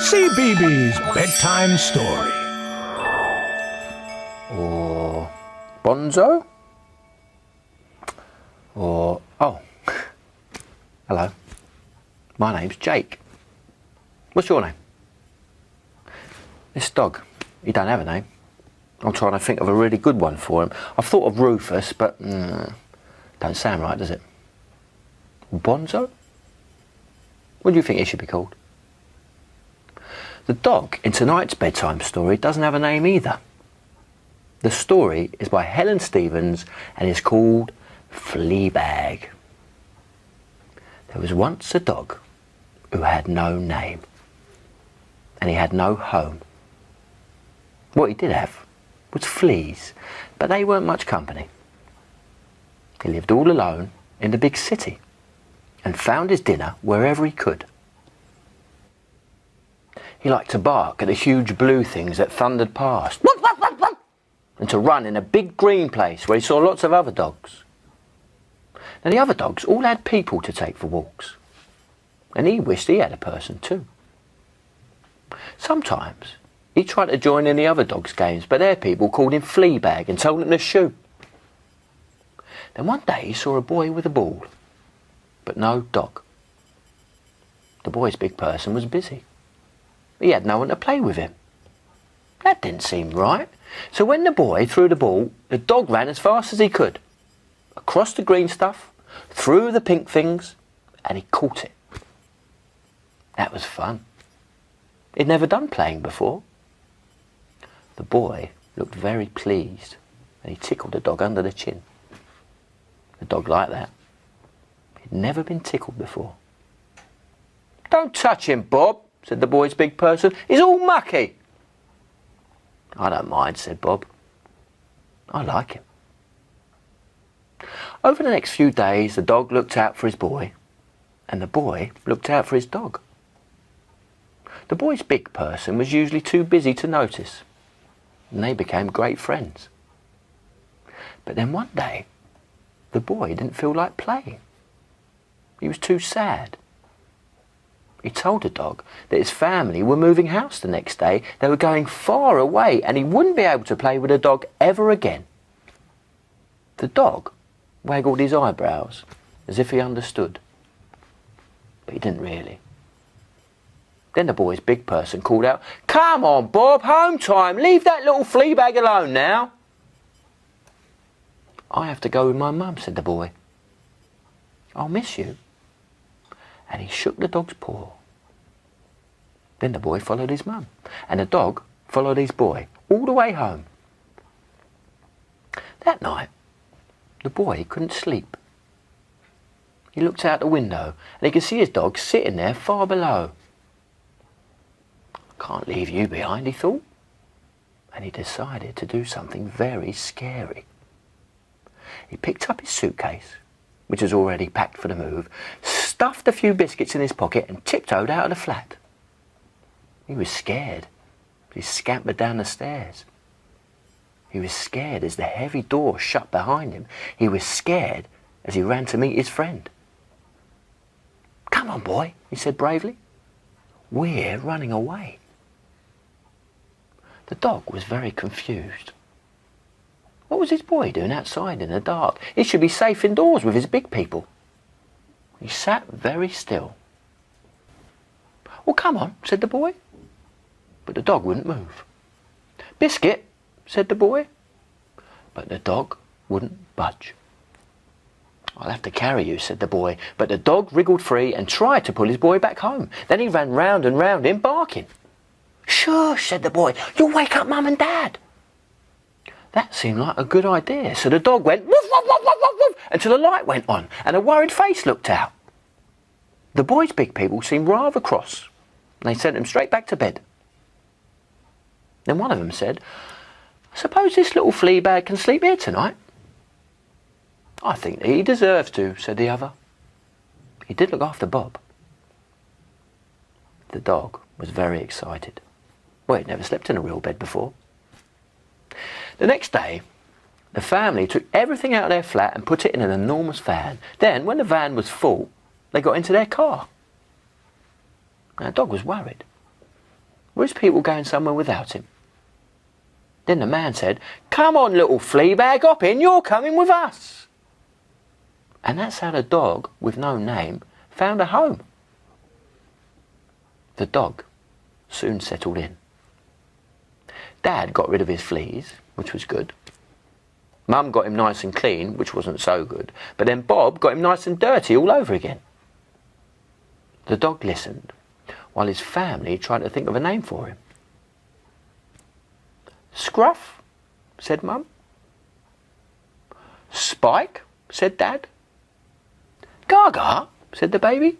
Cbeebies Bedtime Story. Or Bonzo? Or, oh, hello, my name's Jake. What's your name? This dog, he don't have a name. I'm trying to think of a really good one for him. I've thought of Rufus, but don't sound right, does it? Bonzo? What do you think he should be called? The dog in tonight's bedtime story doesn't have a name either. The story is by Helen and is called Fleabag. There was once a dog who had no name, and he had no home. What he did have was fleas, but they weren't much company. He lived all alone in the big city and found his dinner wherever he could. He liked to bark at the huge blue things that thundered past, and to run in a big green place where he saw lots of other dogs. Now the other dogs all had people to take for walks, and he wished he had a person too. Sometimes he tried to join in the other dogs' games, but their people called him Fleabag and told him to shoo. Then one day he saw a boy with a ball, but no dog. The boy's big person was busy. He had no one to play with him. That didn't seem right. So when the boy threw the ball, the dog ran as fast as he could, across the green stuff, through the pink things, and he caught it. That was fun. He'd never done playing before. The boy looked very pleased, and he tickled the dog under the chin. The dog liked that. He'd never been tickled before. "Don't touch him, Bob," said the boy's big person. "He's all mucky." "I don't mind," said Bob. "I like him." Over the next few days, the dog looked out for his boy, and the boy looked out for his dog. The boy's big person was usually too busy to notice, and they became great friends. But then one day, the boy didn't feel like playing. He was too sad. He told the dog that his family were moving house the next day. They were going far away, and he wouldn't be able to play with the dog ever again. The dog waggled his eyebrows as if he understood, but he didn't really. Then the boy's big person called out, "Come on, Bob, home time. Leave that little Fleabag alone now." "I have to go with my mum," said the boy. "I'll miss you." And he shook the dog's paw. Then the boy followed his mum, and the dog followed his boy all the way home. That night, the boy couldn't sleep. He looked out the window, and he could see his dog sitting there far below. "Can't leave you behind," he thought, and he decided to do something very scary. He picked up his suitcase, which was already packed for the move, stuffed a few biscuits in his pocket, and tiptoed out of the flat. He was scared. He scampered down the stairs. He was scared as the heavy door shut behind him. He was scared as he ran to meet his friend. "Come on, boy," he said bravely. "We're running away." The dog was very confused. What was his boy doing outside in the dark? He should be safe indoors with his big people. He sat very still. "Well, come on," said the boy. But the dog wouldn't move. "Biscuit," said the boy. But the dog wouldn't budge. "I'll have to carry you," said the boy. But the dog wriggled free and tried to pull his boy back home. Then he ran round and round him, barking. "Shush," said the boy. "You'll wake up Mum and Dad." That seemed like a good idea, so the dog went woof, woof, woof, woof, woof, woof, until a light went on and a worried face looked out. The boy's big people seemed rather cross, and they sent him straight back to bed. Then one of them said, "I suppose this little Fleabag can sleep here tonight?" "I think that he deserves to," said the other. He did look after Bob. The dog was very excited. Well, he'd never slept in a real bed before. The next day, the family took everything out of their flat and put it in an enormous van. Then, when the van was full, they got into their car. Now, the dog was worried. Were his people going somewhere without him? Then the man said, "Come on, little Fleabag, hop in, you're coming with us." And that's how the dog, with no name, found a home. The dog soon settled in. Dad got rid of his fleas, which was good. Mum got him nice and clean, which wasn't so good. But then Bob got him nice and dirty all over again. The dog listened, while his family tried to think of a name for him. "Scruff," said Mum. "Spike," said Dad. "Gaga," said the baby.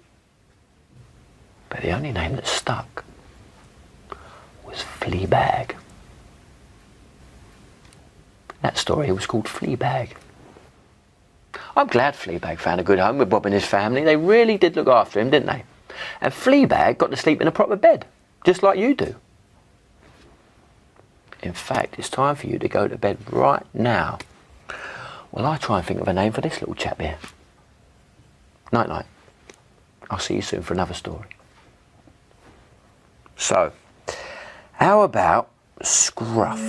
But the only name that stuck was Fleabag. That story was called Fleabag. I'm glad Fleabag found a good home with Bob and his family. They really did look after him, didn't they? And Fleabag got to sleep in a proper bed, just like you do. In fact, it's time for you to go to bed right now. Well, I try and think of a name for this little chap here. Night night. I'll see you soon for another story. So, how about Scruff?